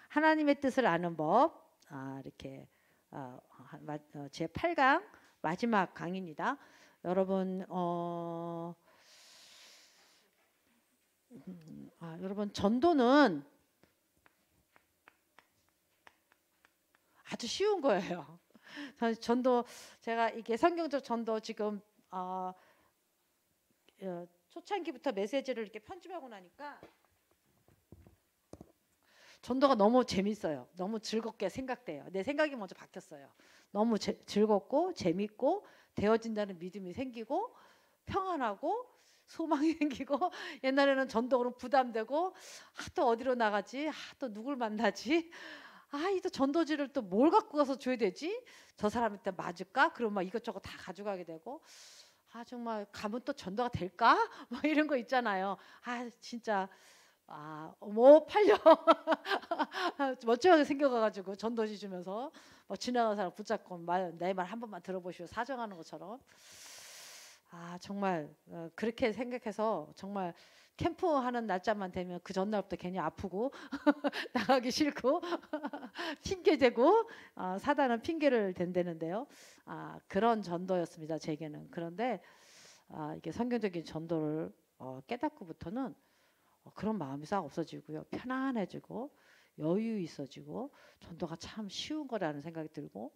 하나님의 뜻을 아는 법. 이렇게 제 8강 마지막 강의입니다. 여러분 여러분 전도는 아주 쉬운 거예요. 전도 제가 이게 성경적 전도 지금 초창기부터 메시지를 이렇게 편집하고 나니까 전도가 너무 재밌어요. 너무 즐겁게 생각돼요. 내 생각이 먼저 바뀌었어요. 너무 즐겁고 재밌고 되어진다는 믿음이 생기고 평안하고 소망이 생기고 옛날에는 전도로 부담되고 또 어디로 나가지? 또 누굴 만나지? 이 또 전도지를 또 뭘 갖고 가서 줘야 되지? 저 사람한테 맞을까? 그럼 막 이것저것 다 가져가게 되고 정말 가면 또 전도가 될까? 막 이런 거 있잖아요. 진짜 뭐 팔려 멋지게 생겨가지고 전도지 주면서 지나가는 사람 붙잡고 내 말 한 번만 들어보시오 사정하는 것처럼 정말 그렇게 생각해서 정말 캠프하는 날짜만 되면 그 전날부터 괜히 아프고 나가기 싫고 핑계대고 사단은 핑계를 댄다는데요. 그런 전도였습니다. 제게는. 그런데 이게 성경적인 전도를 깨닫고부터는 그런 마음이 싹 없어지고요. 편안해지고 여유 있어지고 전도가 참 쉬운 거라는 생각이 들고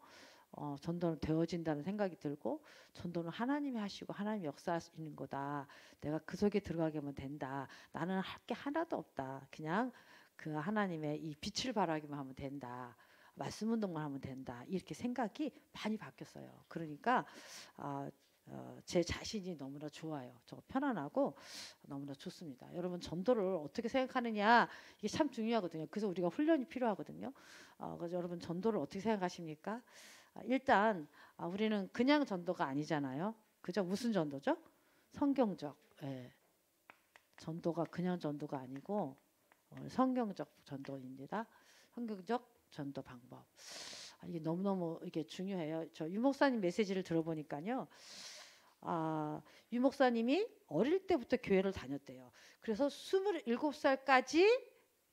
전도는 되어진다는 생각이 들고 전도는 하나님이 하시고 하나님이 역사하시는 거다. 내가 그 속에 들어가게만 된다. 나는 할 게 하나도 없다. 그냥 그 하나님의 이 빛을 발하기만 하면 된다. 말씀 운동만 하면 된다. 이렇게 생각이 많이 바뀌었어요. 그러니까 제 자신이 너무나 좋아요. 저 편안하고 너무나 좋습니다. 여러분 전도를 어떻게 생각하느냐 이게 참 중요하거든요. 그래서 우리가 훈련이 필요하거든요. 그래서 여러분 전도를 어떻게 생각하십니까? 일단 우리는 그냥 전도가 아니잖아요. 그죠? 무슨 전도죠? 성경적. 예. 전도가 그냥 전도가 아니고 성경적 전도입니다. 성경적 전도 방법. 이게 너무너무 이게 중요해요. 저 유 목사님 메시지를 들어보니까요. 유 목사님이 어릴 때부터 교회를 다녔대요. 그래서 27살까지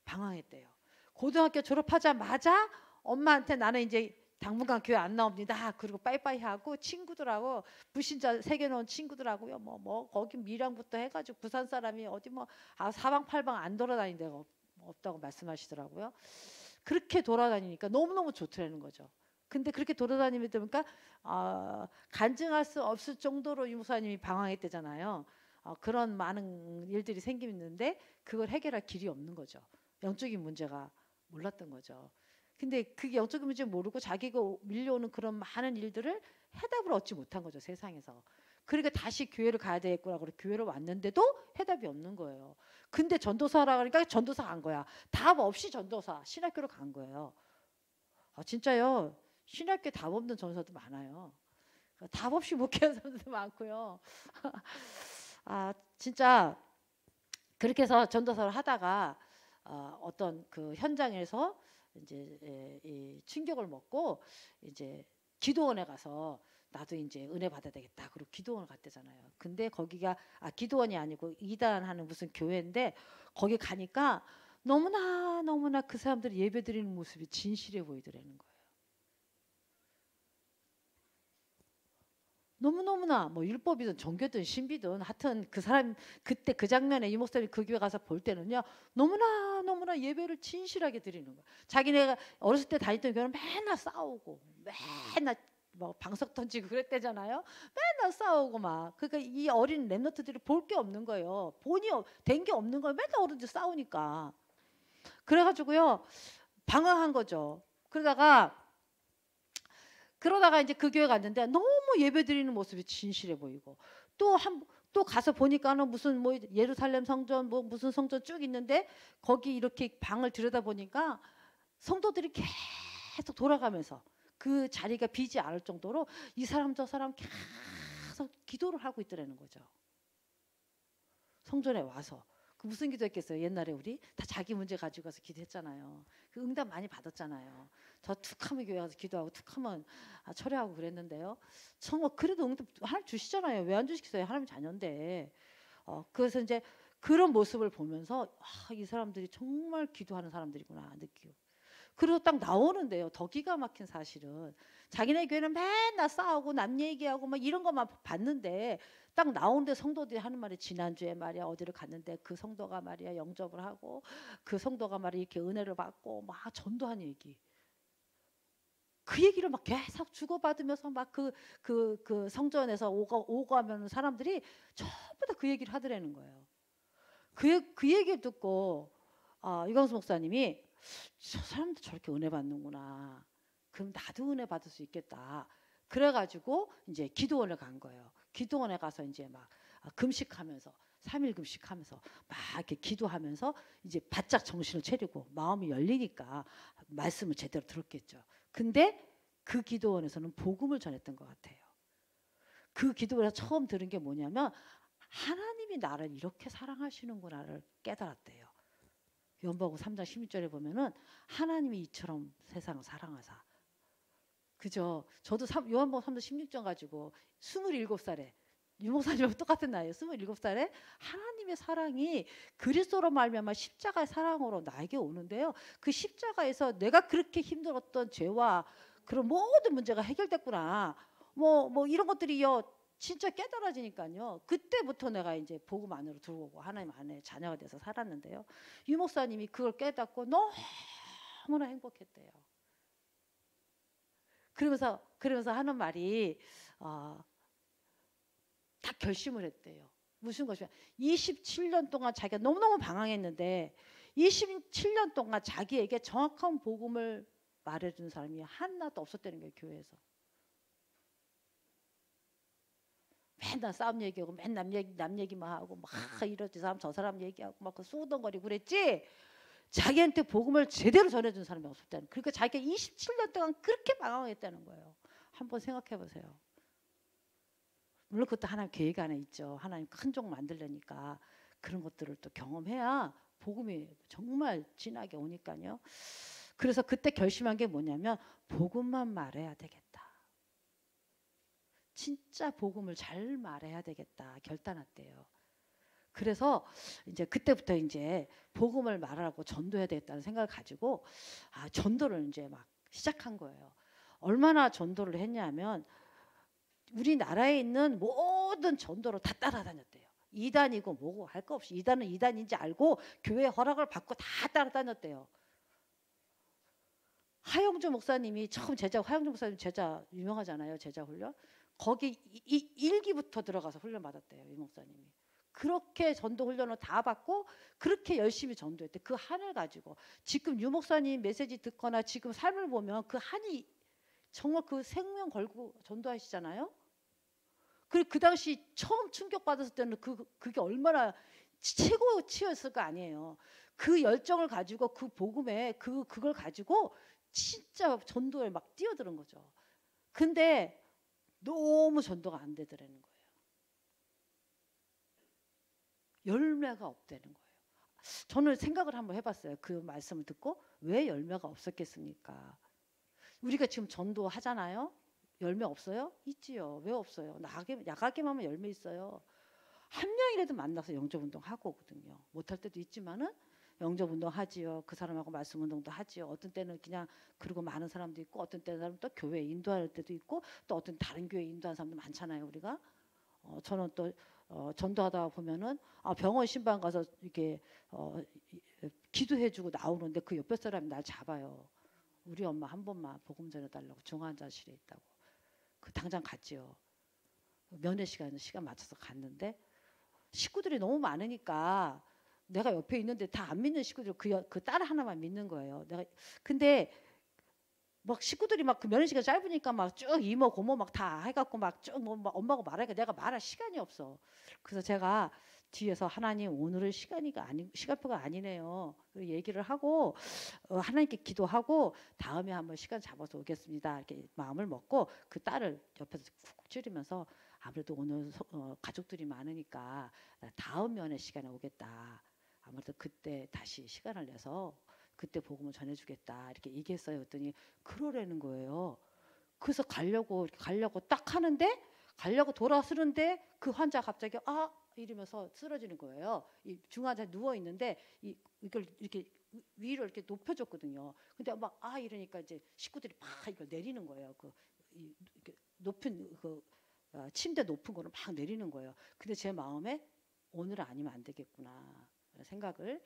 방황했대요. 고등학교 졸업하자마자 엄마한테 나는 이제 당분간 교회 안 나옵니다. 그리고 빠이빠이 하고 친구들하고 불신자 새겨놓은 친구들하고요. 뭐 거기 밀양부터 해가지고 부산 사람이 어디 사방팔방 안 돌아다닌 데가 없다고 말씀하시더라고요. 그렇게 돌아다니니까 너무너무 좋더라는 거죠. 근데 그렇게 돌아다니다 보니까 간증할 수 없을 정도로 유 목사님이 방황했대잖아요. 그런 많은 일들이 생기는데 그걸 해결할 길이 없는 거죠. 영적인 문제가 몰랐던 거죠. 근데 그게 영적인 문제 모르고 자기가 밀려오는 그런 많은 일들을 해답을 얻지 못한 거죠. 세상에서. 그러니까 다시 교회를 가야 되겠구나. 그래서 교회를 왔는데도 해답이 없는 거예요. 근데 전도사라 그러니까 전도사 간 거야. 답 없이 전도사 신학교로 간 거예요. 진짜요. 신학교 답 없는 전도사도 많아요. 답 없이 목회하는 사람도 많고요. 진짜 그렇게 해서 전도사를 하다가 어떤 그 현장에서 이제 이 충격을 먹고 이제 기도원에 가서 나도 이제 은혜 받아야 되겠다. 그리고 기도원을 갔대잖아요. 근데 거기가 기도원이 아니고 이단하는 무슨 교회인데 거기 가니까 너무나 그 사람들이 예배드리는 모습이 진실해 보이더라는 거예요. 너무나 뭐 율법이든 종교든 신비든 하여튼 그 사람 그때 그 장면에 이 목사님이 그 교회 가서 볼 때는요 너무나 예배를 진실하게 드리는 거예요. 자기네가 어렸을 때 다니던 교회는 맨날 싸우고 맨날 뭐 방석 던지고 그랬대잖아요. 맨날 싸우고 막 그러니까 이 어린 랩너트들이 볼 게 없는 거예요. 본이 된 게 없는 거예요. 맨날 어른들 싸우니까. 그래가지고요 방황한 거죠. 그러다가 이제 그 교회 갔는데 너무 예배드리는 모습이 진실해 보이고 또 가서 보니까는 무슨 뭐 예루살렘 성전 뭐 무슨 성전 쭉 있는데 거기 이렇게 방을 들여다 보니까 성도들이 계속 돌아가면서 그 자리가 비지 않을 정도로 이 사람 저 사람 계속 기도를 하고 있더라는 거죠. 성전에 와서. 그 무슨 기도했겠어요? 옛날에 우리 다 자기 문제 가지고 가서 기도했잖아요. 그 응답 많이 받았잖아요. 저 툭하면 교회 가서 기도하고 툭하면 철회하고 그랬는데요. 정말 그래도 응답 하나님 주시잖아요. 왜 안 주시겠어요? 하나님 자녀인데. 그래서 이제 그런 모습을 보면서 이 사람들이 정말 기도하는 사람들이구나 느끼고. 그리고 딱 나오는데요. 더 기가 막힌 사실은 자기네 교회는 맨날 싸우고 남 얘기하고 막 이런 것만 봤는데 딱 나오는데 성도들이 하는 말이 지난주에 말이야 어디를 갔는데 그 성도가 말이야 영접을 하고 그 성도가 말이야 이렇게 은혜를 받고 막 전도한 얘기. 그 얘기를 막 계속 주고받으면서 막 그 성전에서 오고 하면 사람들이 전부 다 그 얘기를 하더라는 거예요. 그 얘기를 듣고 이광수 목사님이 저 사람도 저렇게 은혜 받는구나. 그럼 나도 은혜 받을 수 있겠다. 그래가지고 이제 기도원을 간 거예요. 기도원에 가서 이제 막 금식하면서 3일 금식하면서 막 이렇게 기도하면서 이제 바짝 정신을 차리고 마음이 열리니까 말씀을 제대로 들었겠죠. 근데 그 기도원에서는 복음을 전했던 것 같아요. 그 기도원에서 처음 들은 게 뭐냐면 하나님이 나를 이렇게 사랑하시는구나를 깨달았대요. 요한복음 3장 16절에 보면은 하나님이 이처럼 세상을 사랑하사. 그죠? 저도 요한복음 3장 16절 가지고 27살에 유목사님하고 똑같은 나이에요. 27살에 하나님의 사랑이 그리스도로 말미암아 십자가의 사랑으로 나에게 오는데요. 그 십자가에서 내가 그렇게 힘들었던 죄와 그런 모든 문제가 해결됐구나. 뭐 이런 것들이요. 진짜 깨달아지니까요. 그때부터 내가 이제 복음 안으로 들어오고 하나님 안에 자녀가 돼서 살았는데요. 유 목사님이 그걸 깨닫고 너무나 행복했대요. 그러면서 하는 말이 딱 결심을 했대요. 무슨 것이냐? 27년 동안 자기가 너무너무 방황했는데 27년 동안 자기에게 정확한 복음을 말해준 사람이 하나도 없었다는 거예요. 교회에서. 맨날 싸움 얘기하고 맨날 남 얘기만 하고 막 이러지 사람 저 사람 얘기하고 막 그 수우덩거리고 그랬지 자기한테 복음을 제대로 전해준 사람이 없었다는. 그러니까 자기가 27년 동안 그렇게 방황했다는 거예요. 한번 생각해 보세요. 물론 그것도 하나님 계획 안에 있죠. 하나님 큰 종 만들려니까 그런 것들을 또 경험해야 복음이 정말 진하게 오니까요. 그래서 그때 결심한 게 뭐냐면 복음만 말해야 되겠다. 진짜 복음을 잘 말해야 되겠다 결단했대요. 그래서 이제 그때부터 이제 복음을 말하고 전도해야 되겠다는 생각을 가지고 전도를 이제 막 시작한 거예요. 얼마나 전도를 했냐면 우리나라에 있는 모든 전도를 다 따라다녔대요. 이단이고 뭐고 할 거 없이 이단은 이단인지 알고 교회 허락을 받고 다 따라다녔대요. 하영주 목사님이 처음 하영주 목사님 제자 유명하잖아요. 제자 훈련. 거기 1기부터 들어가서 훈련 받았대요. 이 목사님이. 그렇게 전도 훈련을 다 받고 그렇게 열심히 전도했대. 그 한을 가지고 지금 유 목사님 메시지 듣거나 지금 삶을 보면 그 한이 정말 그 생명 걸고 전도하시잖아요. 그리고 그 당시 처음 충격받았을 때는 그게 얼마나 최고치였을 거 아니에요. 그 열정을 가지고 그 복음에 그걸 가지고 진짜 전도에 막 뛰어드는 거죠. 근데 너무 전도가 안 되더라는 거예요. 열매가 없다는 거예요. 저는 생각을 한번 해봤어요. 그 말씀을 듣고 왜 열매가 없었겠습니까? 우리가 지금 전도 하잖아요. 열매 없어요? 있지요. 왜 없어요? 야가게만 하면 열매 있어요. 한 명이라도 만나서 영접운동 하고 오거든요. 못할 때도 있지만은 영접운동 하지요. 그 사람하고 말씀운동도 하지요. 어떤 때는 그냥 그러고 많은 사람도 있고 어떤 때는 또 교회 인도할 때도 있고 또 어떤 다른 교회 인도하는 사람도 많잖아요. 우리가 저는 또 전도하다 보면은 병원 신방 가서 이렇게 기도해주고 나오는데 그 옆에 사람이 날 잡아요. 우리 엄마 한 번만 복음 전해달라고 중환자실에 있다고. 그 당장 갔지요. 면회 시간 맞춰서 갔는데 식구들이 너무 많으니까 내가 옆에 있는데 다 안 믿는 식구들 그 딸 하나만 믿는 거예요. 근데 막 식구들이 막 그 면회 시간 짧으니까 막 쭉 이모 고모 막 다 해갖고 막 쭉 뭐 엄마하고 말하니까 내가 말할 시간이 없어. 그래서 제가 뒤에서 하나님 오늘은 시간표가 아니네요. 얘기를 하고 하나님께 기도하고 다음에 한번 시간 잡아서 오겠습니다. 이렇게 마음을 먹고 그 딸을 옆에서 쿡쿡 찌르면서 아무래도 오늘 가족들이 많으니까 다음 면회 시간에 오겠다. 아무래도 그때 다시 시간을 내서 그때 복음을 전해주겠다 이렇게 얘기했어요. 그랬더니 그러라는 거예요. 그래서 가려고 딱 하는데 가려고 돌아서는데 그 환자 갑자기 이러면서 쓰러지는 거예요. 이 중환자 누워 있는데 이걸 이렇게 위로 이렇게 높여줬거든요. 근데 막 이러니까 이제 식구들이 막 이걸 내리는 거예요. 이렇게 높은 침대 높은 거를 막 내리는 거예요. 근데 제 마음에 오늘은 아니면 안 되겠구나 생각을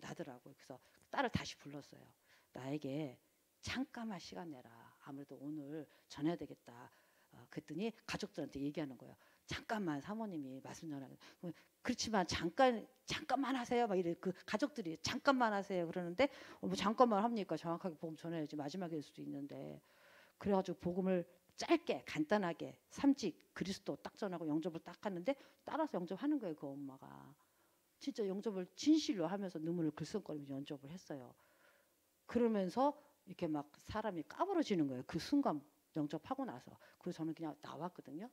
나더라고요. 그래서 딸을 다시 불렀어요. 나에게 잠깐만 시간 내라. 아무래도 오늘 전해야 되겠다. 그랬더니 가족들한테 얘기하는 거예요. 잠깐만 사모님이 말씀 전하는. 그렇지만 잠깐만 하세요. 막 이래 그 가족들이 잠깐만 하세요. 그러는데 뭐 잠깐만 합니까? 정확하게 복음 전해야지 마지막에 될 수도 있는데 그래가지고 복음을 짧게 간단하게 3직 그리스도 딱 전하고 영접을 딱 하는데 따라서 영접하는 거예요. 그 엄마가 진짜 영접을 진실로 하면서 눈물을 글썽거리면서 영접을 했어요. 그러면서 이렇게 막 사람이 까부러지는 거예요. 그 순간 영접하고 나서. 그래서 저는 그냥 나왔거든요.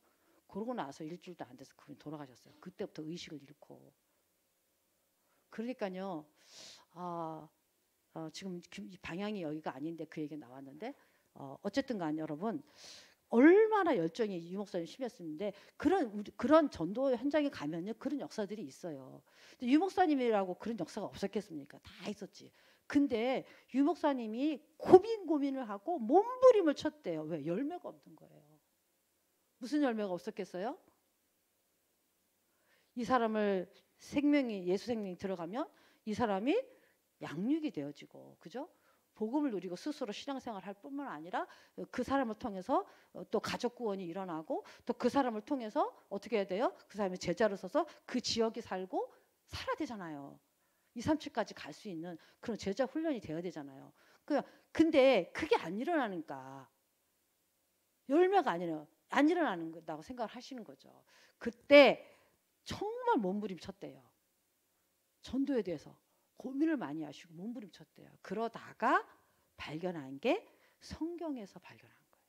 그러고 나서 일주일도 안 돼서 그분이 돌아가셨어요. 그때부터 의식을 잃고. 그러니까요. 지금 방향이 여기가 아닌데 그 얘기 나왔는데 어쨌든 간 여러분 얼마나 열정이 유 목사님 심했는데 그런 전도 현장에 가면요 그런 역사들이 있어요. 유 목사님이라고 그런 역사가 없었겠습니까? 다 있었지. 근데 유 목사님이 고민을 하고 몸부림을 쳤대요. 왜? 열매가 없는 거예요. 무슨 열매가 없었겠어요? 이 사람을 예수 생명이 들어가면 이 사람이 양육이 되어지고, 그죠? 복음을 누리고 스스로 신앙생활 할 뿐만 아니라 그 사람을 통해서 또 가족 구원이 일어나고 또 그 사람을 통해서 어떻게 해야 돼요? 그 사람이 제자로 서서 그 지역에 살고 살아야 되잖아요. 2, 3층까지 갈 수 있는 그런 제자 훈련이 되어야 되잖아요. 근데 그게 안 일어나니까 열매가 안 일어나는 거다고 생각을 하시는 거죠. 그때 정말 몸부림쳤대요. 전도에 대해서 고민을 많이 하시고 몸부림쳤대요. 그러다가 발견한 게 성경에서 발견한 거예요.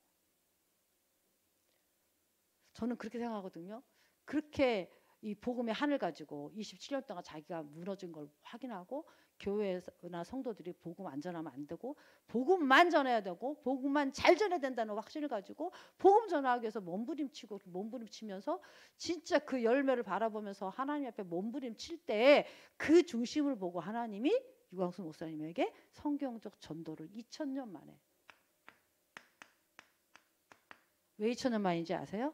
저는 그렇게 생각하거든요. 그렇게 이 복음의 한을 가지고 27년 동안 자기가 무너진 걸 확인하고 교회나 성도들이 복음 안 전하면 안 되고 복음만 전해야 되고 복음만 잘 전해야 된다는 확신을 가지고 복음 전하기 위해서 몸부림치면서 진짜 그 열매를 바라보면서 하나님 앞에 몸부림칠 때 그 중심을 보고 하나님이 유광수 목사님에게 성경적 전도를 2000년 만에. 왜 2000년 만인지 아세요?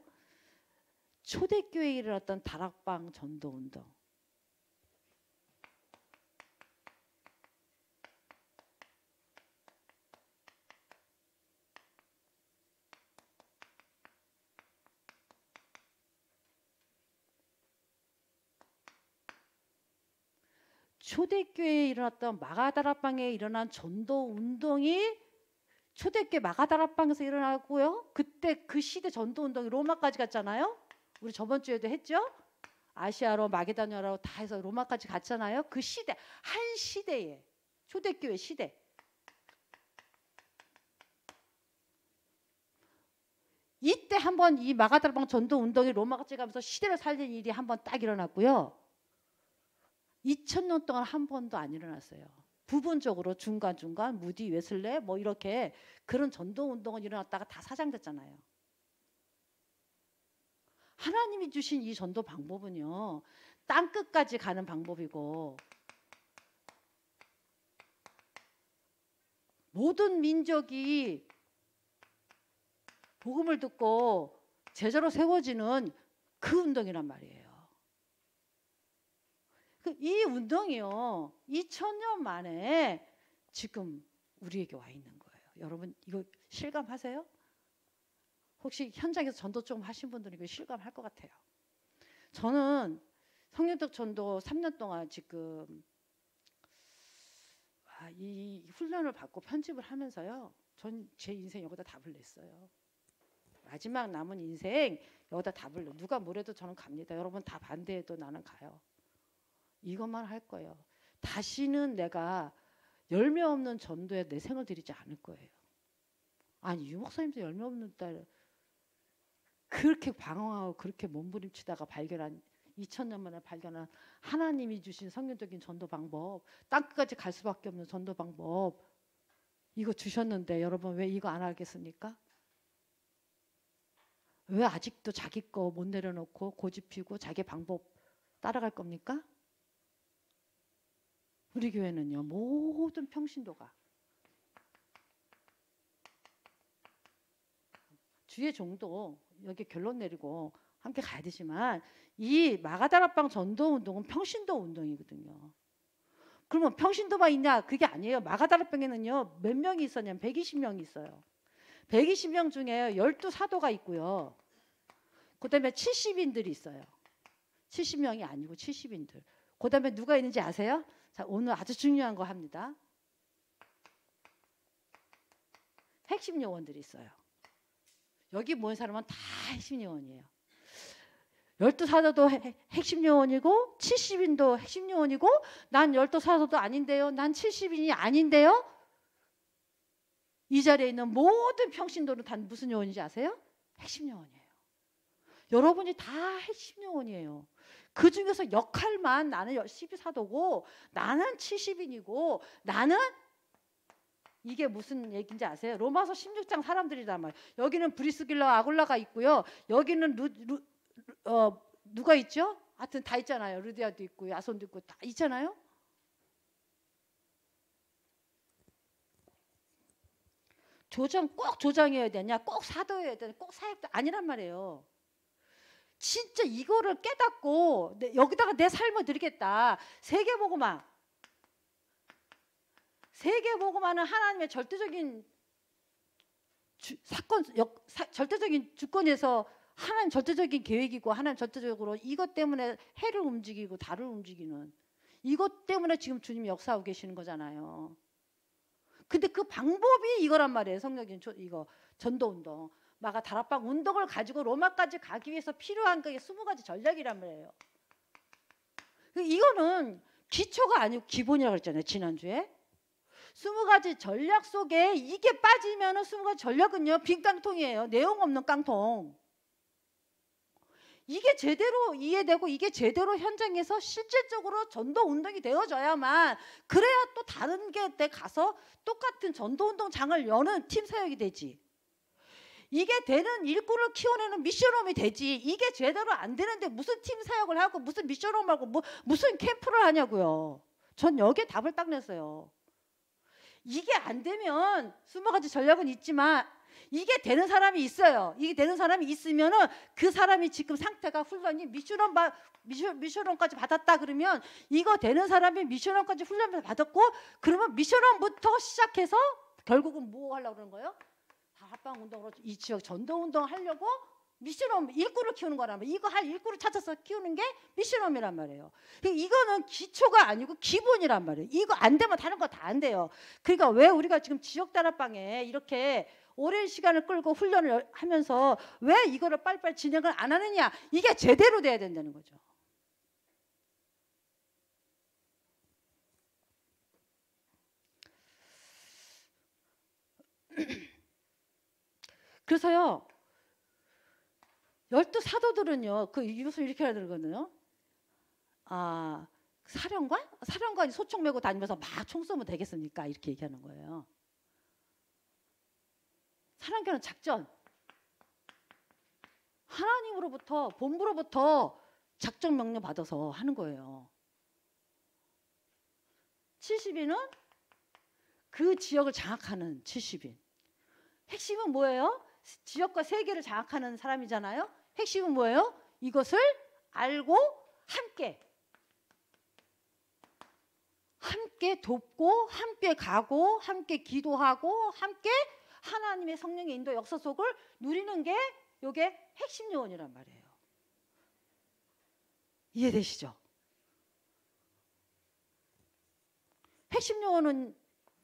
초대교회에 일어났던 다락방 전도운동. 초대교회에 일어났던 마가다락방에 일어난 전도운동이 초대교회 마가다락방에서 일어나고요. 그때 그 시대 전도운동이 로마까지 갔잖아요. 우리 저번 주에도 했죠. 아시아로 마게도냐로 다 해서 로마까지 갔잖아요. 그 시대 한 시대에 초대교회 시대. 이때 한번 이 마가다락방 전도운동이 로마까지 가면서 시대를 살린 일이 한번 딱 일어났고요. 2000년 동안 한 번도 안 일어났어요. 부분적으로 중간중간 무디 웨슬레 뭐 이렇게 그런 전도운동은 일어났다가 다 사장됐잖아요. 하나님이 주신 이 전도 방법은요. 땅끝까지 가는 방법이고 모든 민족이 복음을 듣고 제자로 세워지는 그 운동이란 말이에요. 이 운동이요. 2000년 만에 지금 우리에게 와 있는 거예요. 여러분 이거 실감하세요? 혹시 현장에서 전도 좀 하신 분들은 이거 실감할 것 같아요. 저는 성령적 전도 3년 동안 지금 이 훈련을 받고 편집을 하면서요. 전 제 인생 여기다 답을 냈어요. 마지막 남은 인생 여기다 답을 내. 누가 뭐래도 저는 갑니다. 여러분 다 반대해도 나는 가요. 이것만 할 거예요. 다시는 내가 열매 없는 전도에 내 생을 들이지 않을 거예요. 아니 유 목사님도 열매 없는 딸 그렇게 방황하고 그렇게 몸부림치다가 발견한 2000년 만에 발견한 하나님이 주신 성경적인 전도 방법, 땅끝까지 갈 수밖에 없는 전도 방법 이거 주셨는데 여러분 왜 이거 안 하겠습니까? 왜 아직도 자기 거 못 내려놓고 고집 피우고 자기 방법 따라갈 겁니까? 우리 교회는요, 모든 평신도가 주의 종도 여기 결론 내리고 함께 가야 되지만 이 마가다락방 전도 운동은 평신도 운동이거든요. 그러면 평신도만 있냐? 그게 아니에요. 마가다락방에는요, 몇 명이 있었냐면 120명이 있어요. 120명 중에 12사도가 있고요. 그 다음에 70인들이 있어요. 70명이 아니고 70인들. 그 다음에 누가 있는지 아세요? 자, 오늘 아주 중요한 거 합니다. 핵심 요원들이 있어요. 여기 모인 사람은 다 핵심 요원이에요. 12사도도 핵심 요원이고 70인도 핵심 요원이고 난 12사도도 아닌데요. 난 70인이 아닌데요. 이 자리에 있는 모든 평신도는 다 무슨 요원인지 아세요? 핵심 요원이에요. 여러분이 다 핵심 요원이에요. 그 중에서 역할만 나는 12사도고 나는 70인이고 나는 이게 무슨 얘기인지 아세요? 로마서 16장 사람들이란 말이에요. 여기는 브리스길라 아굴라가 있고요. 여기는 누가 있죠? 하여튼 다 있잖아요. 루디아도 있고 야손도 있고 다 있잖아요. 꼭 조장해야 되냐? 꼭 사도해야 되냐? 꼭 사역도 아니란 말이에요. 진짜 이거를 깨닫고 여기다가 내 삶을 드리겠다. 세계복음화는 하나님의 절대적인 절대적인 주권에서 하나님 절대적인 계획이고 하나님 절대적으로 이것 때문에 해를 움직이고 달을 움직이는 이것 때문에 지금 주님이 역사하고 계시는 거잖아요. 근데 그 방법이 이거란 말이에요. 성령적인 이거 전도운동. 마가다락방 운동을 가지고 로마까지 가기 위해서 필요한 게 20가지 전략이란 말이에요. 이거는 기초가 아니고 기본이라고 했잖아요. 지난주에. 20가지 전략 속에 이게 빠지면 20가지 전략은요. 빈 깡통이에요. 내용 없는 깡통. 이게 제대로 이해되고 이게 제대로 현장에서 실질적으로 전도운동이 되어져야만 그래야 또 다른 게 가서 똑같은 전도운동장을 여는 팀 사역이 되지. 이게 되는 일꾼을 키워내는 미션홈이 되지. 이게 제대로 안 되는데 무슨 팀 사역을 하고 무슨 미션홈 하고 무슨 캠프를 하냐고요. 전 여기에 답을 딱 냈어요. 이게 안 되면 20가지 전략은 있지만 이게 되는 사람이 있어요. 이게 되는 사람이 있으면은 그 사람이 지금 상태가 훈련이 미션홈까지 받았다 그러면 이거 되는 사람이 미션홈까지 훈련을 받았고 그러면 미션홈부터 시작해서 결국은 뭐 하려고 그러는 거예요? 다락방 운동으로 이 지역 전도 운동 하려고 미션홈 일꾼을 키우는 거란 말이에요. 이거 할 일꾼을 찾아서 키우는 게 미션홈이란 말이에요. 이거는 기초가 아니고 기본이란 말이에요. 이거 안 되면 다른 거 다 안 돼요. 그러니까 왜 우리가 지금 지역 다락방에 이렇게 오랜 시간을 끌고 훈련을 하면서 왜 이거를 빨리빨리 진행을 안 하느냐? 이게 제대로 돼야 된다는 거죠. 그래서요. 12사도들은요. 이것을 이렇게 해야 되거든요. 사령관? 사령관이 소총 메고 다니면서 막 총 쏘면 되겠습니까? 이렇게 얘기하는 거예요. 사령관은 작전. 하나님으로부터 본부로부터 작전 명령 받아서 하는 거예요. 70인은 그 지역을 장악하는 70인. 핵심은 뭐예요? 지역과 세계를 장악하는 사람이잖아요. 핵심은 뭐예요? 이것을 알고 함께 돕고 함께 가고 함께 기도하고 함께 하나님의 성령의 인도 역사 속을 누리는 게 이게 핵심 요원이란 말이에요. 이해되시죠? 핵심 요원은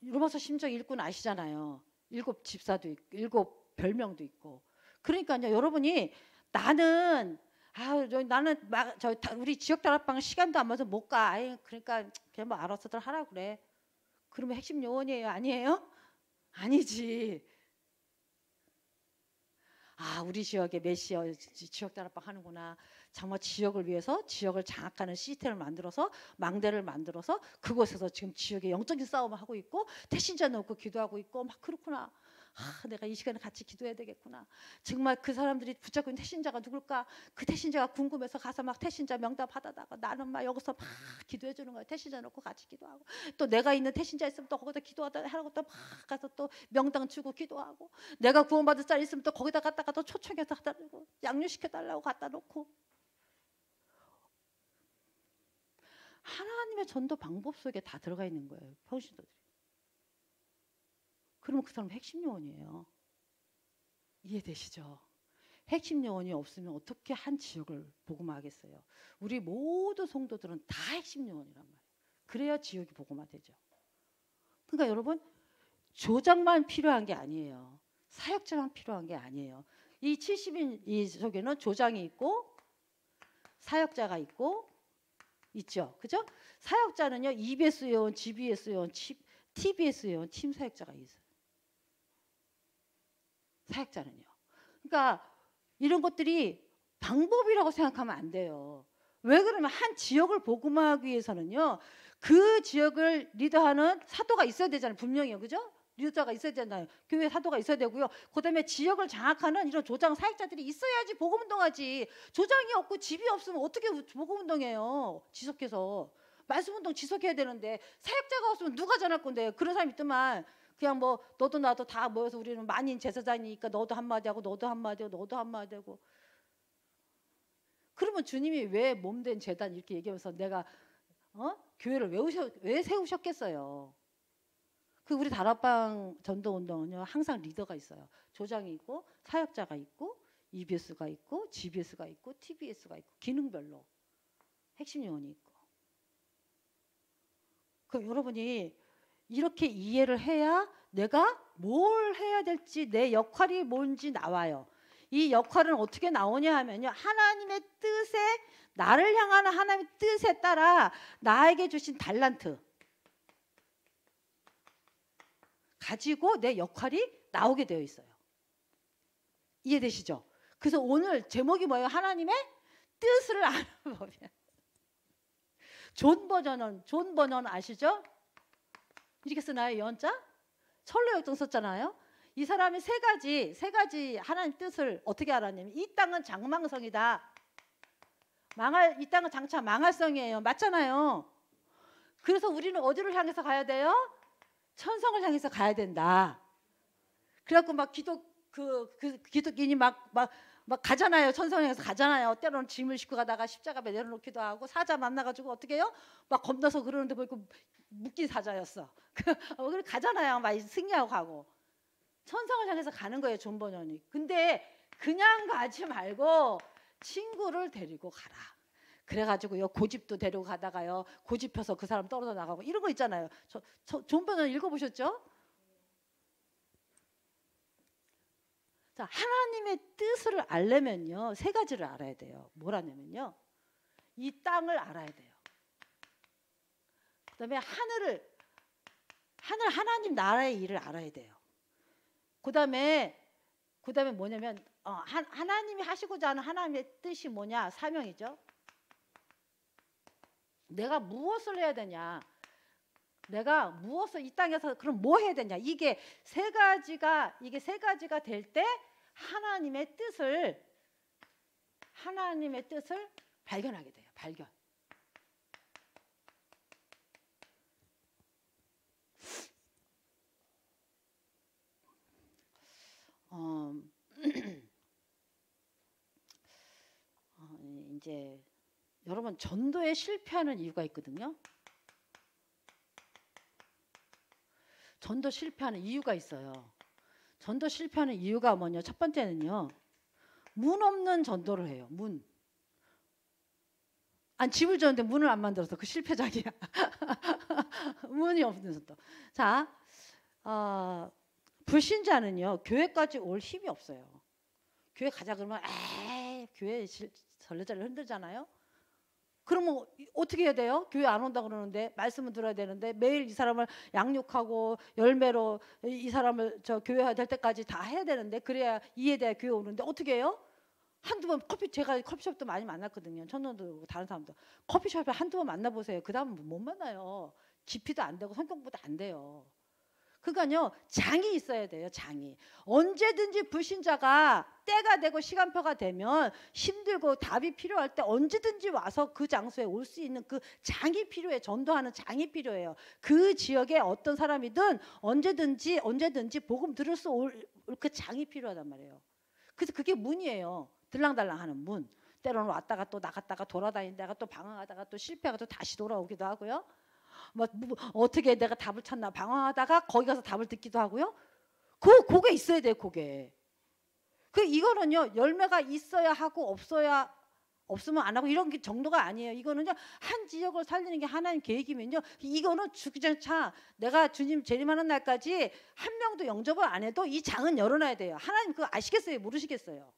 로마서 16장 일꾼 아시잖아요. 7 집사도 있고 7 별명도 있고. 그러니까 이제 여러분이 나는 우리 지역 다락방 시간도 안 맞아서 못 가. 그러니까 그냥 뭐 알아서들 하라 그래. 그러면 핵심 요원이에요? 아니에요? 아니지. 우리 지역에 메시아 지역 다락방 하는구나. 정말 지역을 위해서 지역을 장악하는 시스템을 만들어서 망대를 만들어서 그곳에서 지금 지역의 영적인 싸움을 하고 있고 태신자 놓고 기도하고 있고 막 그렇구나. 내가 이 시간에 같이 기도해야 되겠구나. 정말 그 사람들이 붙잡고 있는 태신자가 누굴까? 그 태신자가 궁금해서 가서 막 태신자 명단 받아다가 나는 막 여기서 막 기도해 주는 거야. 태신자 놓고 같이 기도하고 또 내가 있는 태신자 있으면 또 거기다 기도하다 하고 또 막 가서 또 명당 주고 기도하고 내가 구원받을 자리 있으면 또 거기다 갖다가 또 초청해서 갖다 주고 양육시켜 달라고 갖다 놓고 하나님의 전도 방법 속에 다 들어가 있는 거예요. 평신도들이. 그러면 그 사람 핵심 요원이에요. 이해되시죠? 핵심 요원이 없으면 어떻게 한 지역을 복음화하겠어요? 우리 모든 성도들은 다 핵심 요원이란 말이에요. 그래야 지역이 복음화되죠. 그러니까 여러분 조장만 필요한 게 아니에요. 사역자만 필요한 게 아니에요. 이 70인 이 속에는 조장이 있고 사역자가 있고 있죠. 그죠? 사역자는요. EBS 요원, GBS 요원, TBS 요원, 팀 사역자가 있어요. 사역자는요. 그러니까 이런 것들이 방법이라고 생각하면 안 돼요. 왜 그러면 한 지역을 복음화하기 위해서는요. 그 지역을 리더하는 사도가 있어야 되잖아요. 분명히요. 그죠? 리더가 있어야 되잖아요. 교회 사도가 있어야 되고요. 그다음에 지역을 장악하는 이런 조장 사역자들이 있어야지 복음운동하지. 조장이 없고 집이 없으면 어떻게 복음운동해요. 지속해서. 말씀운동 지속해야 되는데 사역자가 없으면 누가 전할 건데. 그런 사람이 있더만 그냥 뭐 너도 나도 다 모여서 우리는 만인 제사장이니까 너도 한마디 하고 너도 한마디 하고 너도 한마디 하고. 그러면 주님이 왜 몸된 제단 이렇게 얘기하면서 내가 교회를 왜 세우셨겠어요. 그 우리 다락방 전도운동은요 항상 리더가 있어요. 조장이 있고 사역자가 있고 EBS가 있고 GBS가 있고 TBS가 있고 기능별로 핵심 요원이 있고. 그럼 여러분이 이렇게 이해를 해야 내가 뭘 해야 될지 내 역할이 뭔지 나와요. 이 역할은 어떻게 나오냐 하면요. 하나님의 뜻에 나를 향하는 하나님의 뜻에 따라 나에게 주신 달란트 가지고 내 역할이 나오게 되어 있어요. 이해되시죠? 그래서 오늘 제목이 뭐예요? 하나님의 뜻을 알아보면. 존 버전 아시죠? 이렇게 쓰나요? 연자? 철로역정 썼잖아요. 이 사람이 세 가지 하나님 뜻을 어떻게 알았냐면 이 땅은 장망성이다. 이 땅은 장차 망할성이에요. 맞잖아요. 그래서 우리는 어디를 향해서 가야 돼요? 천성을 향해서 가야 된다. 그래갖고 막 기독인이 막 가잖아요. 천성을 향해서 가잖아요. 때로는 짐을 싣고 가다가 십자가에 내려놓기도 하고 사자 만나가지고 어떻게 해요? 막 겁나서 그러는데 보니까 묶인 사자였어. 그래 가잖아요. 막 승리하고 가고. 천성을 향해서 가는 거예요. 존 버전이. 근데 그냥 가지 말고 친구를 데리고 가라. 그래가지고요 고집도 데리고 가다가요 고집혀서 그 사람 떨어져 나가고 이런 거 있잖아요. 존 버전 읽어보셨죠? 자, 하나님의 뜻을 알려면요 세 가지를 알아야 돼요. 뭐라냐면요 이 땅을 알아야 돼요. 그다음에 하늘 하나님 나라의 일을 알아야 돼요. 그다음에 뭐냐면 하나님이 하시고자 하는 하나님의 뜻이 뭐냐 사명이죠. 내가 무엇을 해야 되냐? 내가 무엇을 이 땅에서 그럼 뭐 해야 되냐? 이게 세 가지가 될 때 하나님의 뜻을 발견하게 돼요. 발견. 이제 여러분 전도에 실패하는 이유가 있거든요. 전도 실패하는 이유가 있어요. 전도 실패하는 이유가 뭐냐? 첫 번째는요. 문 없는 전도를 해요. 문. 아니 집을 줬는데 문을 안 만들어서 그 실패작이야. 문이 없는 전도. 자, 불신자는요. 교회까지 올 힘이 없어요. 교회 가자 그러면 교회 전례자를 흔들잖아요. 그러면 어떻게 해야 돼요? 교회 안 온다 그러는데 말씀은 들어야 되는데 매일 이 사람을 양육하고 열매로 이 사람을 교회화 될 때까지 다 해야 되는데 그래야 이해돼야 교회 오는데 어떻게 해요? 한두 번 제가 커피숍도 많이 만났거든요. 천년도 다른 사람도 커피숍에 한두 번 만나보세요. 그 다음은 못 만나요. 깊이도 안 되고 성격보다 안 돼요. 그러니까요, 장이 있어야 돼요. 장이. 언제든지 불신자가 때가 되고 시간표가 되면 힘들고 답이 필요할 때 언제든지 와서 그 장소에 올 수 있는 그 장이 필요해. 전도하는 장이 필요해요. 그 지역에 어떤 사람이든 언제든지 복음 들을 수 올 그 장이 필요하단 말이에요. 그래서 그게 문이에요. 들랑달랑하는 문. 때로는 왔다가 또 나갔다가 돌아다니다가 또 방황하다가 또 실패하고 또 다시 돌아오기도 하고요. 뭐 어떻게 내가 답을 찾나 방황하다가 거기 가서 답을 듣기도 하고요. 그게 있어야 돼요. 그게. 이거는요, 열매가 있어야 하고 없으면 안 하고 이런 게 정도가 아니에요. 이거는요, 한 지역을 살리는 게 하나님 계획이면요, 이거는 주기장차 내가 주님 재림하는 날까지 한 명도 영접을 안 해도 이 장은 열어놔야 돼요. 하나님 그거 아시겠어요? 모르시겠어요?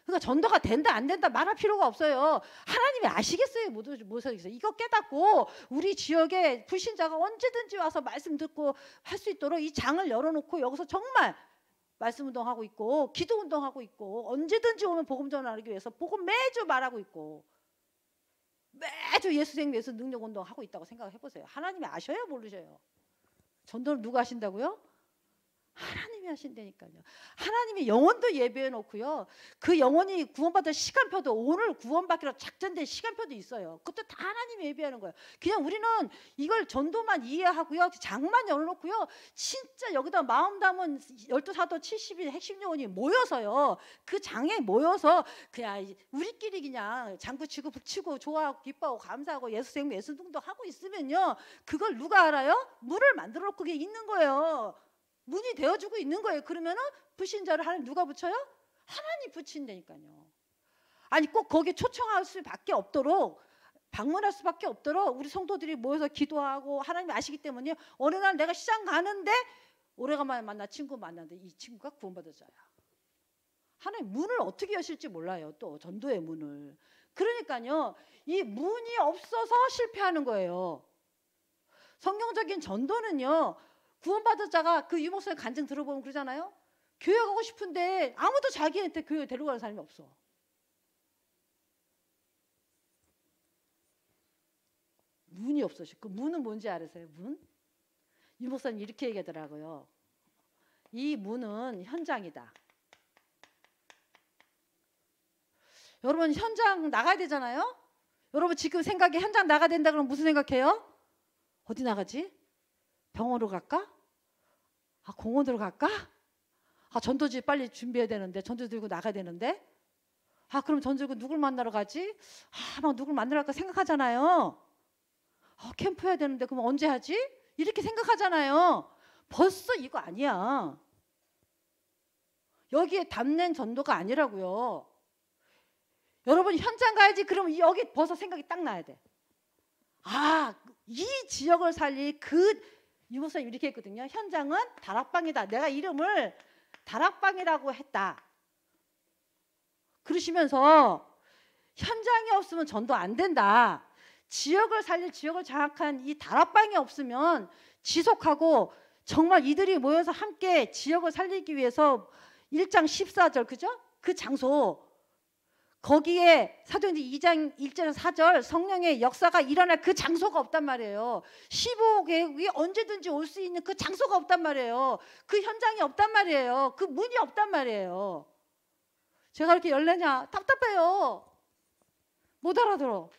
그러니까 전도가 된다 안 된다 말할 필요가 없어요. 하나님이 아시겠어요? 모르시겠어요? 이거 깨닫고 우리 지역에 불신자가 언제든지 와서 말씀 듣고 할 수 있도록 이 장을 열어놓고 여기서 정말 말씀 운동하고 있고 기도 운동하고 있고 언제든지 오면 복음 전하기 위해서 복음 매주 말하고 있고 매주 예수 생명 예수 능력 운동하고 있다고 생각해 보세요. 하나님이 아셔요? 모르셔요? 전도를 누가 하신다고요? 하나님이 하신다니까요. 하나님이 영혼도 예배해 놓고요. 그 영혼이 구원받을 시간표도 오늘 구원받기로 작전된 시간표도 있어요. 그것도 다 하나님이 예배하는 거예요. 그냥 우리는 이걸 전도만 이해하고요. 장만 열어놓고요. 진짜 여기다 마음 담은 12사도 70인 핵심 영혼이 모여서요. 그 장에 모여서 그냥 우리끼리 그냥 장구치고 북치고 좋아하고 기뻐하고 감사하고 예수 생명 예수 등도 하고 있으면요. 그걸 누가 알아요? 물을 만들어 놓고 그게 있는 거예요. 문이 되어주고 있는 거예요. 그러면은 불신자를 하나님 누가 붙여요? 하나님 붙인다니까요. 아니 꼭 거기에 초청할 수밖에 없도록 방문할 수밖에 없도록 우리 성도들이 모여서 기도하고 하나님이 아시기 때문에 어느 날 내가 시장 가는데 오래간만에 만나 친구 만났는데 이 친구가 구원받을 자야. 하나님 문을 어떻게 여실지 몰라요. 또 전도의 문을. 그러니까요. 이 문이 없어서 실패하는 거예요. 성경적인 전도는요. 구원받은 자가 그 유목사의 간증 들어보면 그러잖아요. 교회 가고 싶은데 아무도 자기한테 교회 데려가는 사람이 없어. 문이 없어요. 그 문은 뭔지 알으세요? 문? 유목사님 이렇게 얘기하더라고요. 이 문은 현장이다. 여러분 현장 나가야 되잖아요. 여러분 지금 생각에 현장 나가야 된다 그러면 무슨 생각해요? 어디 나가지? 병원으로 갈까? 공원으로 갈까? 전도지 빨리 준비해야 되는데 전도 들고 나가야 되는데 그럼 전도 들고 누굴 만나러 가지? 막 누굴 만나러 갈까 생각하잖아요. 캠프 해야 되는데 그럼 언제 하지? 이렇게 생각하잖아요. 벌써 이거 아니야. 여기에 담는 전도가 아니라고요. 여러분 현장 가야지. 그러면 여기 벌써 생각이 딱 나야 돼. 이 지역을 살릴 유목사님 이렇게 했거든요. 현장은 다락방이다. 내가 이름을 다락방이라고 했다. 그러시면서 현장이 없으면 전도 안 된다. 지역을 살릴 지역을 장악한 이 다락방이 없으면 지속하고 정말 이들이 모여서 함께 지역을 살리기 위해서 1장 14절 그죠? 그 장소 거기에 사도행전 2장 1절 4절 성령의 역사가 일어날 그 장소가 없단 말이에요. 15개국이 언제든지 올 수 있는 그 장소가 없단 말이에요. 그 현장이 없단 말이에요. 그 문이 없단 말이에요. 제가 이렇게 열내냐? 답답해요. 못 알아들어.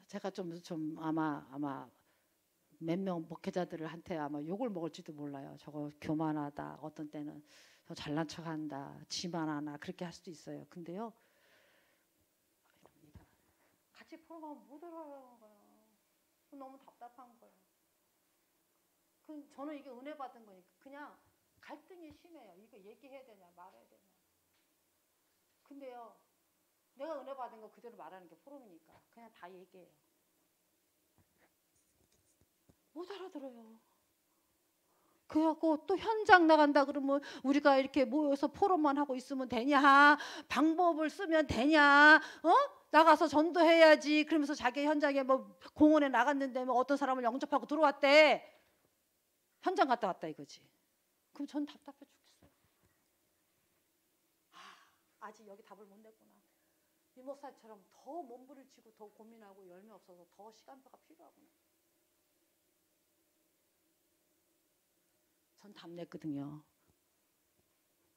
제가 좀 아마 몇 명 목회자들한테 아마 욕을 먹을지도 몰라요. 저거 교만하다. 어떤 때는 저 잘난 척한다. 지만하나 그렇게 할 수도 있어요. 근데요. 같이 포럼하면 못 알아요. 너무 답답한 거예요. 저는 이게 은혜 받은 거니까 그냥 갈등이 심해요. 이거 얘기해야 되냐 말해야 되냐. 근데요. 내가 은혜 받은 거 그대로 말하는 게 포럼이니까 그냥 다 얘기해요. 못 알아들어요. 그래갖고 또 현장 나간다 그러면 우리가 이렇게 모여서 포럼만 하고 있으면 되냐? 방법을 쓰면 되냐? 나가서 전도해야지. 그러면서 자기 현장에 뭐 공원에 나갔는데 뭐 어떤 사람을 영접하고 들어왔대. 현장 갔다 왔다 이거지. 그럼 전 답답해 죽겠어요. 아직 여기 답을 못 냈구나. 이 목사처럼 더 몸부림치고 더 고민하고 열매 없어서 더 시간표가 필요하구나. 전 답 냈거든요.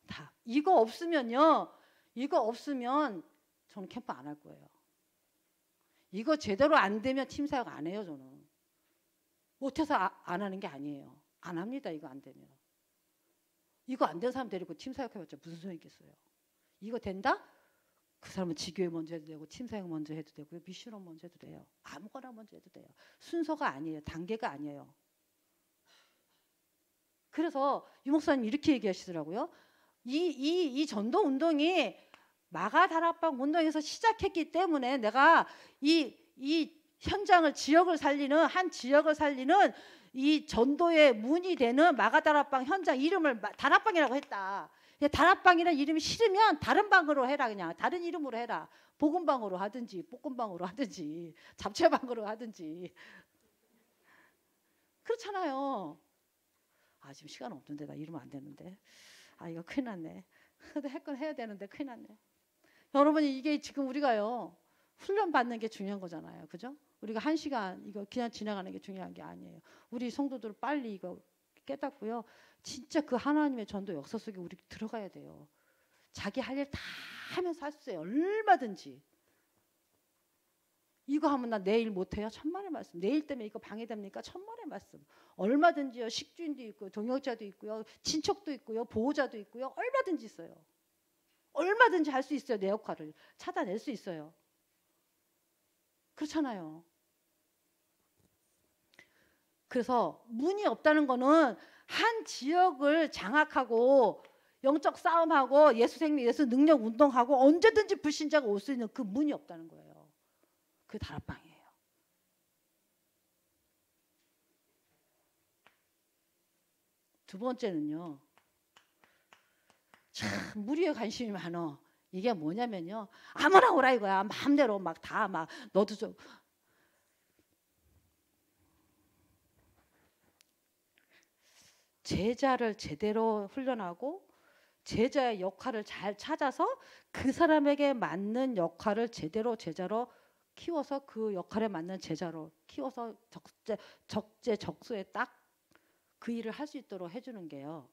답. 이거 없으면요. 이거 없으면 저는 캠프 안 할 거예요. 이거 제대로 안 되면 팀 사역 안 해요. 저는. 못해서 안 하는 게 아니에요. 안 합니다. 이거 안 되면. 이거 안 된 사람 데리고 팀 사역 해봤자 무슨 소용 있겠어요. 이거 된다? 그 사람은 지교회 먼저 해도 되고 팀 사역 먼저 해도 되고 미션업 먼저 해도 돼요. 아무거나 먼저 해도 돼요. 순서가 아니에요. 단계가 아니에요. 그래서 유 목사님 이렇게 얘기하시더라고요. 이 전도 운동이 마가다락방 운동에서 시작했기 때문에 내가 이 현장을 지역을 살리는 한 지역을 살리는 이 전도의 문이 되는 마가다락방 현장 이름을 다락방이라고 했다. 다락방이라는 이름이 싫으면 다른 방으로 해라. 그냥 다른 이름으로 해라. 복음방으로 하든지 볶음방으로 하든지 잡채방으로 하든지. 그렇잖아요. 아 지금 시간 없는데 나 이러면 안 되는데. 아 이거 큰일 났네. 근데 할 건 해야 되는데 큰일 났네. 여러분이 이게 지금 우리가요. 훈련 받는 게 중요한 거잖아요. 그죠? 우리가 1시간 이거 그냥 지나가는 게 중요한 게 아니에요. 우리 성도들 빨리 이거 깨닫고요. 진짜 그 하나님의 전도 역사 속에 우리 들어가야 돼요. 자기 할 일 다 하면서 할 수 있어요. 얼마든지. 이거 하면 나 내일 못해요? 천만의 말씀. 내일 때문에 이거 방해됩니까? 천만의 말씀. 얼마든지요. 식주인도 있고요. 동역자도 있고요. 친척도 있고요. 보호자도 있고요. 얼마든지 있어요. 얼마든지 할 수 있어요. 내 역할을 찾아낼 수 있어요. 그렇잖아요. 그래서 문이 없다는 거는 한 지역을 장악하고 영적 싸움하고 예수 생명, 예수 능력 운동하고 언제든지 불신자가 올 수 있는 그 문이 없다는 거예요. 그 다락방이에요. 두 번째는요. 참 무리에 관심이 많어. 이게 뭐냐면요. 아무나 오라 이거야. 마음대로 막 다 막 너도 좀. 제자를 제대로 훈련하고 제자의 역할을 잘 찾아서 그 사람에게 맞는 역할을 제대로 제자로 키워서 그 역할에 맞는 제자로 키워서 적재적소에 딱 그 일을 할 수 있도록 해주는 게요.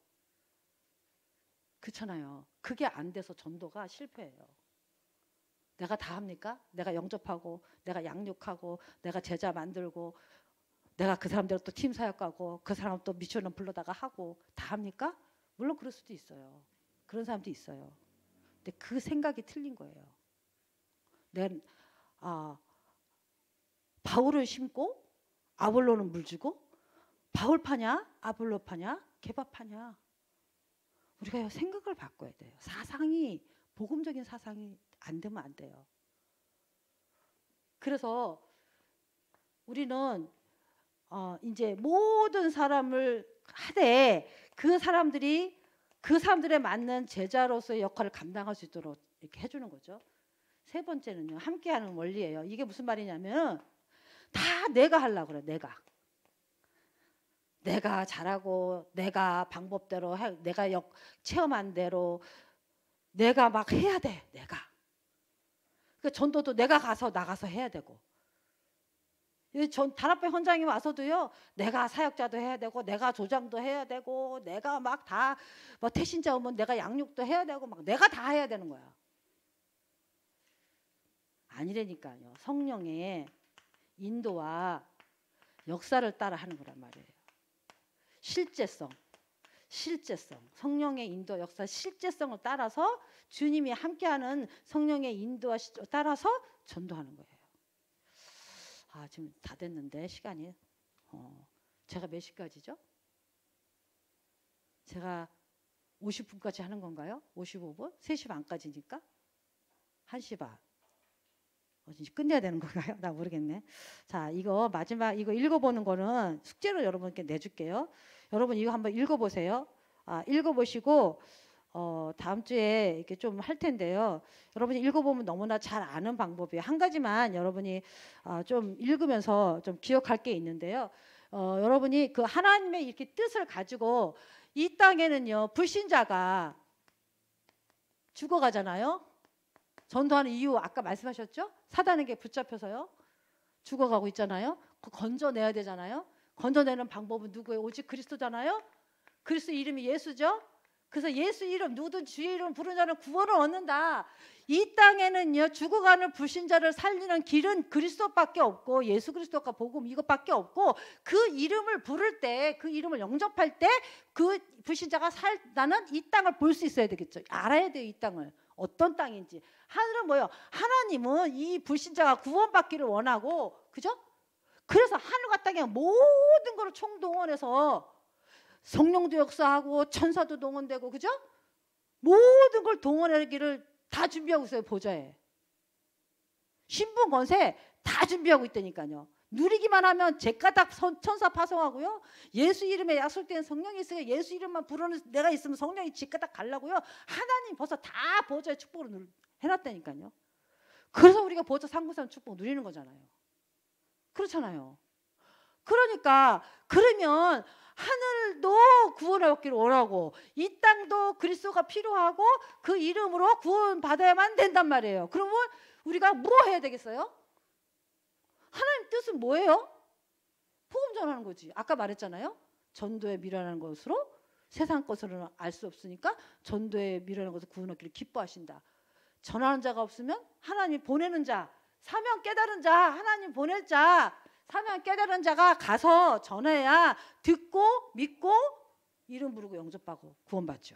그렇잖아요. 그게 안 돼서 전도가 실패해요. 내가 다 합니까? 내가 영접하고 내가 양육하고 내가 제자 만들고 내가 그 사람들 또 팀 사역하고 그 사람 또 미션을 불러다가 하고 다 합니까? 물론 그럴 수도 있어요. 그런 사람도 있어요. 근데 그 생각이 틀린 거예요. 바울을 심고 아볼로는 물 주고 바울 파냐 아볼로 파냐 개밥 파냐. 우리가 생각을 바꿔야 돼요. 사상이 복음적인 사상이 안 되면 안 돼요. 그래서 우리는 이제 모든 사람을 하되 그 사람들이 그 사람들에 맞는 제자로서의 역할을 감당할 수 있도록 이렇게 해주는 거죠. 세 번째는요. 함께하는 원리예요. 이게 무슨 말이냐면 다 내가 하려고 그래. 내가 잘하고 내가 방법대로 내가 체험한 대로 내가 막 해야 돼. 내가. 그 전도도 내가 나가서 해야 되고 다락방 현장에 와서도요. 내가 사역자도 해야 되고 내가 조장도 해야 되고 내가 막 다 뭐 태신자 오면 내가 양육도 해야 되고 막 내가 다 해야 되는 거야. 아니라니까요. 성령의 인도와 역사를 따라 하는 거란 말이에요. 실제성. 성령의 인도 역사 실제성을 따라서 주님이 함께하는 성령의 인도와 따라서 전도하는 거예요. 아 지금 다 됐는데 시간이 제가 몇 시까지죠? 제가 50분까지 하는 건가요? 55분? 3시 반까지니까 1시 반. 이제 끝내야 되는 건가요? 나 모르겠네. 자, 이거 마지막 이거 읽어보는 거는 숙제로 여러분께 내줄게요. 여러분 이거 한번 읽어보세요. 읽어보시고 다음 주에 이렇게 좀 할 텐데요. 여러분이 읽어보면 너무나 잘 아는 방법이에요. 한 가지만 여러분이 좀 읽으면서 좀 기억할 게 있는데요. 여러분이 그 하나님의 이렇게 뜻을 가지고 이 땅에는요 불신자가 죽어가잖아요. 전도하는 이유 아까 말씀하셨죠? 사단에게 붙잡혀서요. 죽어가고 있잖아요. 건져내야 되잖아요. 건져내는 방법은 누구예요? 오직 그리스도잖아요. 그리스도 이름이 예수죠. 그래서 예수 이름 누구든 주의 이름 부르는 자는 구원을 얻는다. 이 땅에는요 죽어가는 불신자를 살리는 길은 그리스도밖에 없고 예수 그리스도가 복음 이것밖에 없고 그 이름을 부를 때 그 이름을 영접할 때 그 불신자가 살다는 이 땅을 볼 수 있어야 되겠죠. 알아야 돼요. 이 땅을 어떤 땅인지. 하늘은 뭐예요? 하나님은 이 불신자가 구원받기를 원하고 그죠? 그래서 하늘과 땅의 모든 것을 총동원해서 성령도 역사하고 천사도 동원되고 그죠? 모든 걸 동원하기를 다 준비하고 있어요. 보좌에 신분 권세 다 준비하고 있다니까요. 누리기만 하면 제가닥 천사 파송하고요. 예수 이름에 약속된 성령이 있으니까 예수 이름만 부르는 내가 있으면 성령이 제가닥 가려고요. 하나님 벌써 다 보좌의 축복을 해놨다니까요. 그래서 우리가 보좌 상급산 축복 누리는 거잖아요. 그렇잖아요. 그러니까 그러면 하늘도 구원을 얻기를 원하고 이 땅도 그리스도가 필요하고 그 이름으로 구원 받아야만 된단 말이에요. 그러면 우리가 뭐 해야 되겠어요? 하나님 뜻은 뭐예요? 복음 전하는 거지. 아까 말했잖아요. 전도에 미련한 것으로 세상 것으로는 알 수 없으니까 전도에 미련한 것을 구원 얻기를 기뻐하신다. 전하는 자가 없으면 하나님 보내는 자, 사명 깨달은 자, 하나님 보낼 자, 사명 깨달은 자가 가서 전해야 듣고 믿고 이름 부르고 영접하고 구원받죠.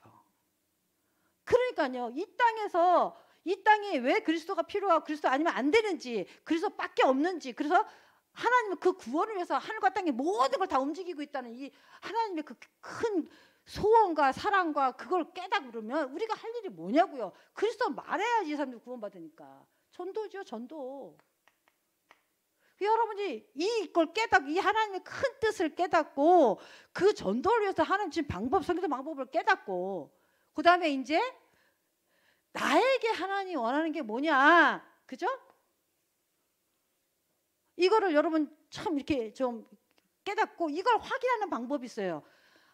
그러니까요. 이 땅에서 이 땅이 왜 그리스도가 필요하고 그리스도 아니면 안 되는지 그리스도밖에 없는지 그래서 하나님은 그 구원을 위해서 하늘과 땅의 모든 걸 다 움직이고 있다는 이 하나님의 그 큰 소원과 사랑과 그걸 깨닫으면 우리가 할 일이 뭐냐고요. 그리스도 말해야지 이 사람들이 구원받으니까. 전도죠. 전도. 여러분이 이걸 깨닫고 이 하나님의 큰 뜻을 깨닫고 그 전도를 위해서 하나님 지금 성경 방법을 깨닫고 그 다음에 이제 나에게 하나님이 원하는 게 뭐냐 그죠? 이거를 여러분 참 이렇게 좀 깨닫고 이걸 확인하는 방법이 있어요.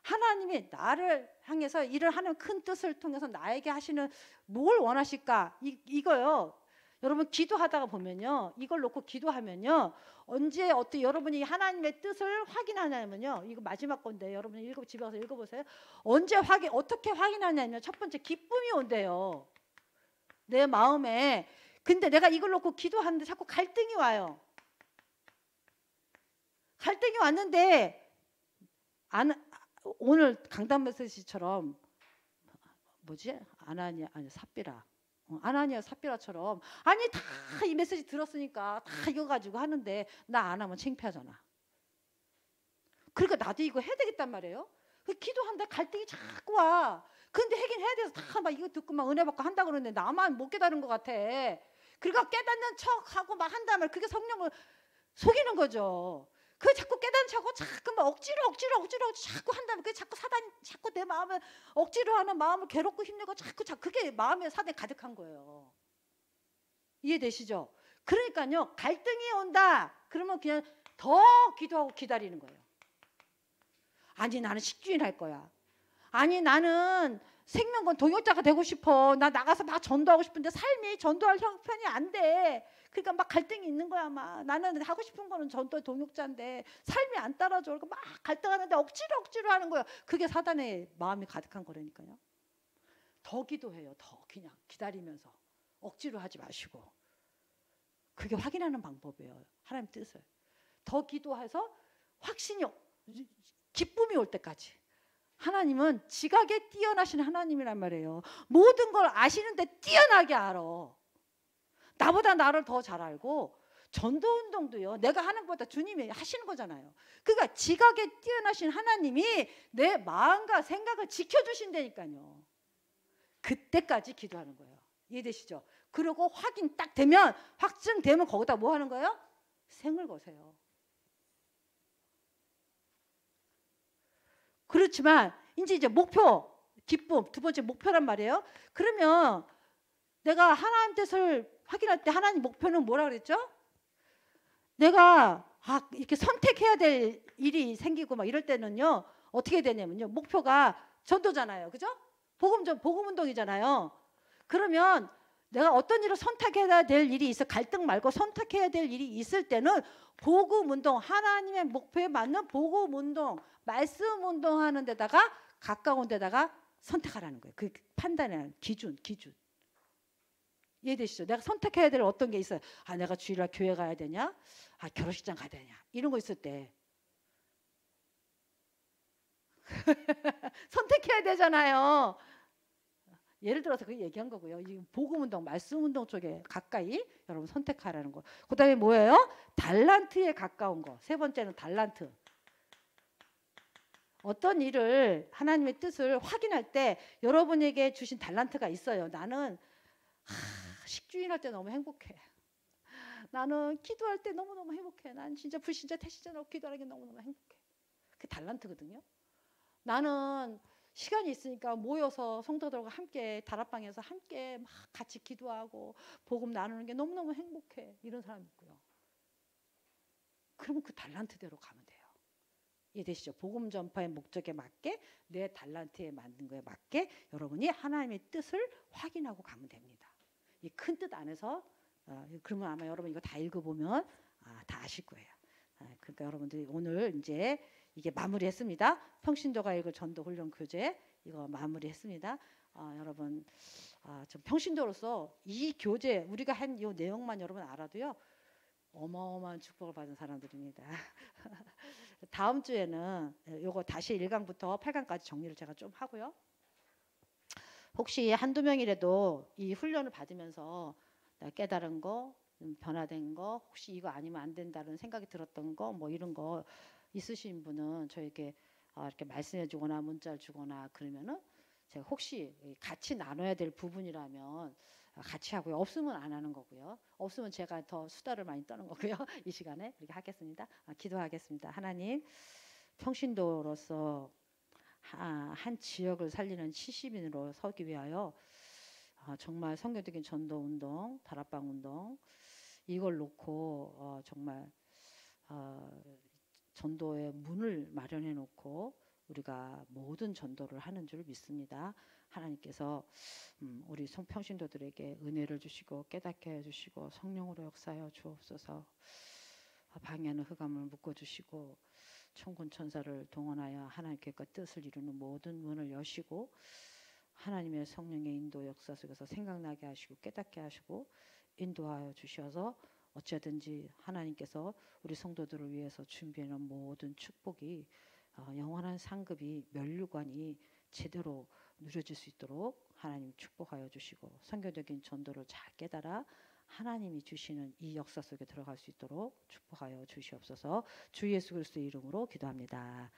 하나님이 나를 향해서 일을 하는 큰 뜻을 통해서 나에게 하시는 뭘 원하실까 이거요. 여러분 기도하다가 보면요. 이걸 놓고 기도하면요. 언제 어떻게 여러분이 하나님의 뜻을 확인하냐면요. 이거 마지막 건데 여러분이 집에 가서 읽어보세요. 언제 어떻게 확인하냐면 첫 번째 기쁨이 온대요. 내 마음에. 근데 내가 이걸 놓고 기도하는데 자꾸 갈등이 와요. 갈등이 왔는데 오늘 강단 메시지처럼 뭐지? 삽비라. 아나니아 삽비라처럼 아니 다 이 메시지 들었으니까 다 이거 가지고 하는데 나 안 하면 창피하잖아. 그러니까 나도 이거 해야 되겠단 말이에요. 기도한다 갈등이 자꾸 와. 근데 하긴 해야 돼서 다 막 이거 듣고 막 은혜 받고 한다 그러는데 나만 못 깨달은 것 같아. 그러니까 깨닫는 척하고 막 한다면 그게 성령을 속이는 거죠. 그 자꾸 깨닫는 척하고 자꾸 막 억지로 자꾸 한다면 그게 자꾸 사단이 자꾸 내 마음을 억지로 하는 마음을 괴롭고 힘들고 자꾸 그게 마음에 사단이 가득한 거예요. 이해되시죠? 그러니까요 갈등이 온다 그러면 그냥 더 기도하고 기다리는 거예요. 아니 나는 식주인 할 거야. 아니 나는 생명권 동역자가 되고 싶어. 나 나가서 막 전도하고 싶은데 삶이 전도할 형편이 안 돼. 그러니까 막 갈등이 있는 거야. 막 나는 하고 싶은 거는 전도 동역자인데 삶이 안 따라줘. 그러니까 막 갈등하는데 억지로 하는 거예요. 그게 사단의 마음이 가득한 거라니까요. 더 기도해요. 더 그냥 기다리면서 억지로 하지 마시고. 그게 확인하는 방법이에요. 하나님 뜻을. 더 기도해서 기쁨이 올 때까지. 하나님은 지각에 뛰어나신 하나님이란 말이에요. 모든 걸 아시는데 뛰어나게 알아. 나보다 나를 더 잘 알고 전도운동도요. 내가 하는 것보다 주님이 하시는 거잖아요. 그러니까 지각에 뛰어나신 하나님이 내 마음과 생각을 지켜주신다니까요. 그때까지 기도하는 거예요. 이해되시죠? 그리고 확증되면 거기다 뭐 하는 거예요? 생을 거세요. 그렇지만 이제 목표, 기쁨 두 번째 목표란 말이에요. 그러면 내가 하나님 뜻을 확인할 때 하나님 목표는 뭐라 그랬죠? 내가 이렇게 선택해야 될 일이 생기고 막 이럴 때는요 어떻게 되냐면요 목표가 전도잖아요, 그죠? 복음 운동이잖아요. 그러면 내가 어떤 일을 선택해야 될 일이 있어, 갈등 말고 선택해야 될 일이 있을 때는 복음 운동, 하나님의 목표에 맞는 복음 운동, 말씀 운동하는 데다가 가까운 데다가 선택하라는 거예요. 그 판단하는 기준. 이해되시죠? 내가 선택해야 될 어떤 게 있어요. 아, 내가 주일날 교회 가야 되냐? 아, 결혼식장 가야 되냐? 이런 거 있을 때 선택해야 되잖아요. 예를 들어서 그 얘기한 거고요. 이 복음 운동, 말씀 운동 쪽에 가까이 여러분 선택하라는 거. 그다음에 뭐예요? 달란트에 가까운 거. 세 번째는 달란트. 어떤 일을 하나님의 뜻을 확인할 때 여러분에게 주신 달란트가 있어요. 나는 식주인 할 때 너무 행복해. 나는 기도할 때 너무너무 행복해. 난 진짜 불신자 태신자라고 기도하는 게 너무너무 행복해. 그게 달란트거든요. 나는 시간이 있으니까 모여서 성도들과 함께 다락방에서 함께 막 같이 기도하고 복음 나누는 게 너무너무 행복해. 이런 사람이 있고요. 그러면 그 달란트대로 가면 돼요. 이해되시죠? 복음 전파의 목적에 맞게 내 달란트에 맞는 거에 맞게 여러분이 하나님의 뜻을 확인하고 가면 됩니다. 이 큰 뜻 안에서 그러면 아마 여러분 이거 다 읽어보면 다 아실 거예요. 그러니까 여러분들이 오늘 이제 이게 마무리했습니다. 평신도가 읽을 전도 훈련 교재 이거 마무리했습니다. 여러분 좀 평신도로서 이 교재 우리가 한 이 내용만 여러분 알아도요 어마어마한 축복을 받은 사람들입니다. 다음 주에는 요거 다시 1강부터 8강까지 정리를 제가 좀 하고요. 혹시 한두 명이라도 이 훈련을 받으면서 깨달은 거, 변화된 거, 혹시 이거 아니면 안 된다는 생각이 들었던 거, 뭐 이런 거 있으신 분은 저에게 이렇게 말씀해 주거나 문자를 주거나 그러면은 제가 혹시 같이 나눠야 될 부분이라면 같이 하고요. 없으면 안 하는 거고요. 없으면 제가 더 수다를 많이 떠는 거고요. 이 시간에 그렇게 하겠습니다. 기도하겠습니다. 하나님, 평신도로서 한 지역을 살리는 70인으로 서기 위하여 정말 선교적인 전도 운동, 다락방 운동 이걸 놓고 정말 전도의 문을 마련해 놓고 우리가 모든 전도를 하는 줄 믿습니다. 하나님께서 우리 평신도들에게 은혜를 주시고 깨닫게 해주시고 성령으로 역사하여 주옵소서. 방해하는 흑암을 묶어주시고 천군 천사를 동원하여 하나님께 뜻을 이루는 모든 문을 여시고 하나님의 성령의 인도 역사 속에서 생각나게 하시고 깨닫게 하시고 인도하여 주셔서 어찌든지 하나님께서 우리 성도들을 위해서 준비하는 모든 축복이 영원한 상급이 면류관이 제대로 누려질 수 있도록 하나님 축복하여 주시고 선교적인 전도를 잘 깨달아 하나님이 주시는 이 역사 속에 들어갈 수 있도록 축복하여 주시옵소서. 주 예수 그리스도의 이름으로 기도합니다.